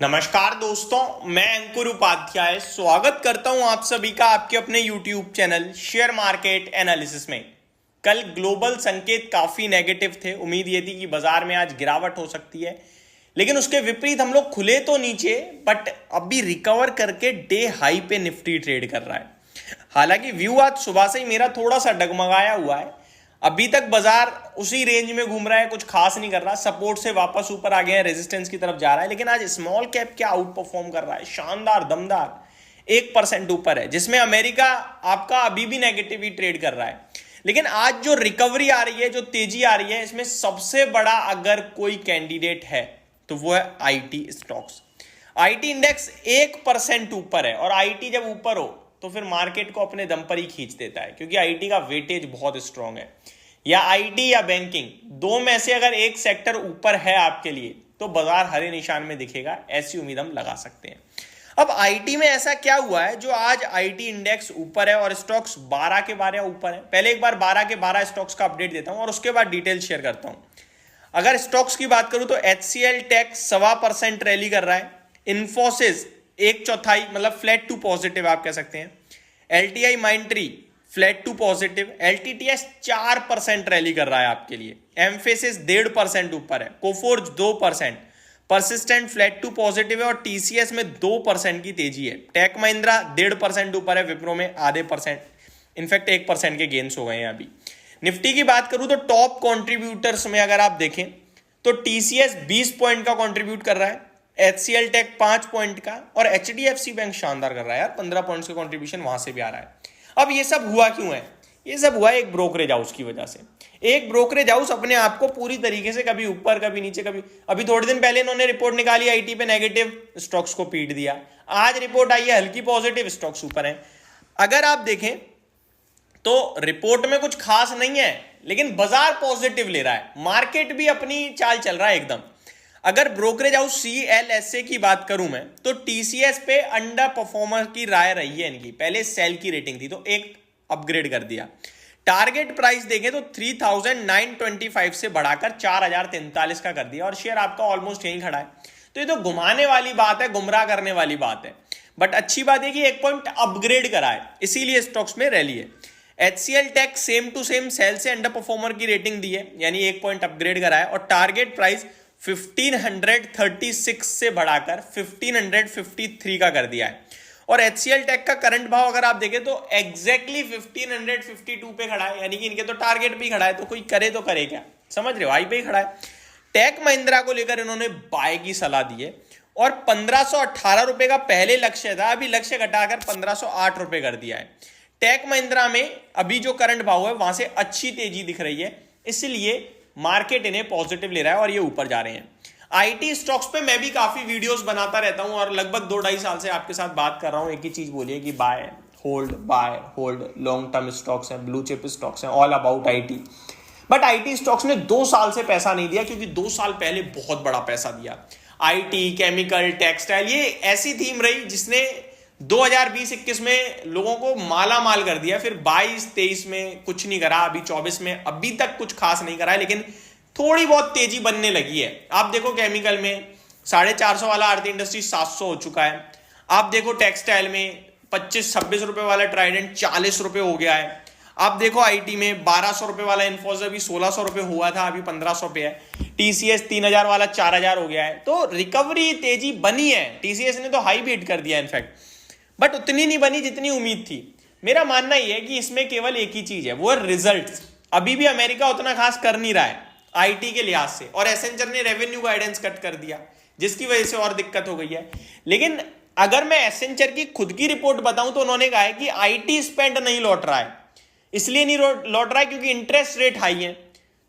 नमस्कार दोस्तों, मैं अंकुर उपाध्याय स्वागत करता हूं आप सभी का आपके अपने YouTube channel share market analysis में। कल ग्लोबल संकेत काफी नेगेटिव थे। उम्मीद ये थी कि बाजार में आज गिरावट हो सकती है, लेकिन उसके विपरीत हम लोग खुले तो नीचे, बट अभी रिकवर करके डे हाई पे निफ्टी ट्रेड कर रहा है। हालांकि व्यू आज सुबह से ही मेरा थोड़ा सा डगमगाया हुआ है। अभी तक बाजार उसी रेंज में घूम रहा है, कुछ खास नहीं कर रहा। सपोर्ट से वापस ऊपर आ गए हैं, रेजिस्टेंस की तरफ जा रहा है, लेकिन आज स्मॉल कैप क्या आउट परफॉर्म कर रहा है, शानदार दमदार 1% ऊपर है, जिसमें अमेरिका आपका अभी भी नेगेटिव ही ट्रेड कर रहा है। लेकिन आज जो रिकवरी आ रही है, जो तेजी आ रही है, इसमें सबसे बड़ा अगर कोई कैंडिडेट है तो वो है आईटी स्टॉक्स। आईटी इंडेक्स 1% ऊपर है, और आईटी जब ऊपर हो तो फिर मार्केट को अपने दम पर ही खींच देता है, क्योंकि आईटी का वेटेज बहुत स्ट्रांग है। या आईटी या बैंकिंग, दो में से अगर एक सेक्टर ऊपर है आपके लिए तो बाजार हरे निशान में दिखेगा, ऐसी उम्मीद हम लगा सकते हैं। अब आईटी में ऐसा क्या हुआ है जो आज आईटी इंडेक्स ऊपर है और स्टॉक्स 12 के 12 ऊपर है। पहले एक बार 12 के 12 स्टॉक्स का अपडेट देता हूं और उसके बाद डिटेल शेयर करता हूं। अगर स्टॉक्स की बात करूं तो HCL टेक 1.25% रैली कर रहा है। इन्फोसिस 1/4 मतलब फ्लैट टू पॉजिटिव आप कह सकते हैं। LTI Mindtree flat to positive. LTTS 4% rally कर रहा है आपके लिए। एम्फेसिस 1.5% ऊपर है। Coforge 2%। Persistent flat to positive है और TCS में 2% की तेजी है। टेक महिंद्रा 1.5% ऊपर है। विप्रो में आधे परसेंट, इनफैक्ट 1% के गेन्स हो गए हैं अभी। निफ्टी की बात करूं तो टॉप कॉन्ट्रीब्यूटर्स में अगर आप देखें तो TCS 20 पॉइंट का कॉन्ट्रीब्यूट कर रहा है, HCL टेक 5 पॉइंट का, और HDFC बैंक शानदार कर रहा है यार, 15 पॉइंट्स का कॉन्ट्रीब्यूशन वहां से भी आ रहा है। अब ये सब हुआ क्यों है? ये सब हुआ एक ब्रोकरेज हाउस की वजह से। एक ब्रोकरेज हाउस अपने आप को पूरी तरीके से कभी ऊपर कभी नीचे कभी, अभी थोड़े दिन पहले इन्होंने रिपोर्ट निकाली आईटी पे नेगेटिव, स्टॉक्स को पीट दिया। आज रिपोर्ट आई है हल्की पॉजिटिव, स्टॉक्स ऊपर है। अगर आप देखें तो रिपोर्ट में कुछ खास नहीं है, लेकिन बाजार पॉजिटिव ले रहा है, मार्केट भी अपनी चाल चल रहा है एकदम। अगर ब्रोकरेज हाउस CLSA की बात करूं मैं तो TCS पे अंडर परफॉर्मर की राय रही है इनकी। पहले सेल की रेटिंग थी तो एक अपग्रेड कर दिया। टारगेट प्राइस देखें तो 3925 से बढ़ाकर 4043 का कर दिया, और शेयर आपका ऑलमोस्ट यहीं खड़ा है। तो ये तो घुमाने वाली बात है, गुमराह करने वाली बात है, बट अच्छी बात है कि 1 पॉइंट अपग्रेड करा है, इसीलिए स्टॉक्स में रैली है। HCL tech same to same sell से अंडर परफॉर्मर की रेटिंग दी है, यानी 1 पॉइंट अपग्रेड करा है, और टारगेट प्राइस 1536 से बढ़ाकर 1553 का कर दिया है। और HCL टेक का करंट भाव अगर आप देखें तो एग्जैक्टली 1552 पे खड़ा है, यानी कि इनके तो टारगेट पे ही खड़ा है, तो कोई करे तो करे क्या, समझ रहे हो, हाई पे ही खड़ा है। टेक महिंद्रा को लेकर इन्होंने बाय की सलाह दी है, और 1518 रुपए का पहले लक्ष्य था, अभी लक्ष्य घटाकर 1508 रुपए कर दिया है। टेक महिंद्रा में अभी जो करंट भाव है वहां से अच्छी तेजी दिख रही है, इसलिए मार्केट इन्हें पॉजिटिव ले रहा है और ये ऊपर जा रहे हैं। आईटी स्टॉक्स पे मैं भी काफी वीडियोस बनाता रहता हूं, और लगभग 2-2.5 साल से आपके साथ बात कर रहा हूं। एक ही चीज बोलिए कि buy hold, long term stocks हैं, ब्लू चिप स्टॉक्स हैं, all about IT. But IT stocks ने 2 साल से पैसा नहीं दिया, क्योंकि 2 साल पहले बहुत बड़ा पैसा दिया। आईटी, केमिकल, टेक्सटाइल, ये ऐसी थीम रही जिसने 2020-21 में लोगों को माला माल कर दिया। फिर 22-23 में कुछ नहीं करा, अभी 24 में अभी तक कुछ खास नहीं करा है, लेकिन थोड़ी बहुत तेजी बनने लगी है। आप देखो केमिकल में 450 वाला आरती इंडस्ट्री 700 हो चुका है। आप देखो टेक्सटाइल में 25-26 रुपए वाला ट्राइडेंट 40 रुपए हो गया है। आप देखो आईटी में 1200 रुपए वाला इन्फोसिस अभी 1600 रुपए हुआ था, अभी 1500 पे है। TCS 3000 वाला 4000 हो गया है। तो रिकवरी तेजी बनी है। TCS ने तो हाई भी हिट कर दिया इनफैक्ट, बट उतनी नहीं बनी जितनी उम्मीद थी। मेरा मानना यह है कि इसमें केवल एक ही चीज है, वो है रिजल्ट्स। अभी भी अमेरिका उतना खास कर नहीं रहा है आईटी के लिहाज से, और एसेंचर ने रेवेन्यू गाइडेंस कट कर दिया, जिसकी वजह से और दिक्कत हो गई है। लेकिन अगर मैं एसेंचर की खुद की रिपोर्ट बताऊं तो उन्होंने कहा है कि आईटी स्पेंड नहीं लौट रहा है। इसलिए नहीं लौट रहा है क्योंकि इंटरेस्ट रेट हाई है।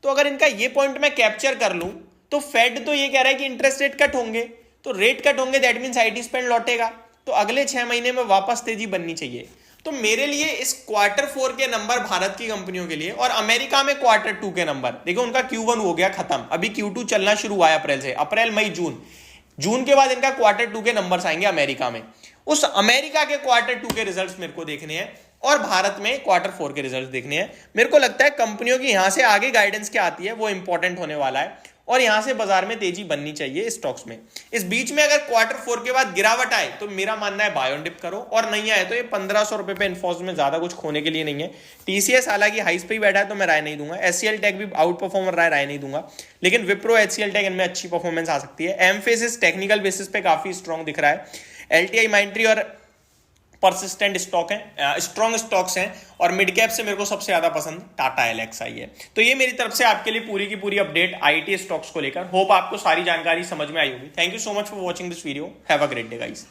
तो अगर इनका ये पॉइंट मैं कैप्चर कर लूं तो फेड तो ये कह रहा है कि इंटरेस्ट रेट कट होंगे, तो रेट कट होंगे, दैट मीन्स आईटी स्पेंड लौटेगा, तो अगले 6 महीने में वापस तेजी बननी चाहिए। तो मेरे लिए इस Q4 के नंबर भारत की कंपनियों के लिए, और अमेरिका में Q2 के नंबर देखो, उनका Q1 हो गया खत्म, अभी Q2 चलना शुरू हुआ है अप्रैल से, अप्रैल मई जून के बाद इनका Q2 के नंबर्स आएंगे अमेरिका में। उस अमेरिका के Q2 के रिजल्ट्स मेरे को देखने हैं, और भारत में Q4 के रिजल्ट्स देखने हैं। मेरे को लगता है कंपनियों की यहां से आगे गाइडेंस क्या आती है वो इंपॉर्टेंट होने वाला है, और यहां से बाजार में तेजी बननी चाहिए स्टॉक्स में। इस बीच में अगर Q4 के बाद गिरावट आए तो मेरा मानना है बाय ऑन डिप करो, और नहीं आए तो ये 1500 रुपए पे इन्फोसिस में ज्यादा कुछ खोने के लिए नहीं है। टीसीएस हालांकि हाइस पे ही बैठा है तो मैं राय नहीं दूंगा। एचसीएल टेक भी आउट परफॉर्मर रहा है, राय नहीं दूंगा, लेकिन विप्रो एचसीएल टेक इनमें अच्छी परफॉर्मेंस आ सकती है। एमफेसिस टेक्निकल बेसिस पे काफी स्ट्रॉन्ग दिख रहा है। एलटीआई माइंट्री और परसिस्टेंट स्टॉक है, स्ट्रॉन्ग स्टॉक्स हैं। और मिड कैप से मेरे को सबसे ज्यादा पसंद टाटा एलएक्सआई है। तो ये मेरी तरफ से आपके लिए पूरी की पूरी अपडेट आईटी स्टॉक्स को लेकर। होप आपको सारी जानकारी समझ में आई होगी। Thank you so much for watching this video. Have a great day guys.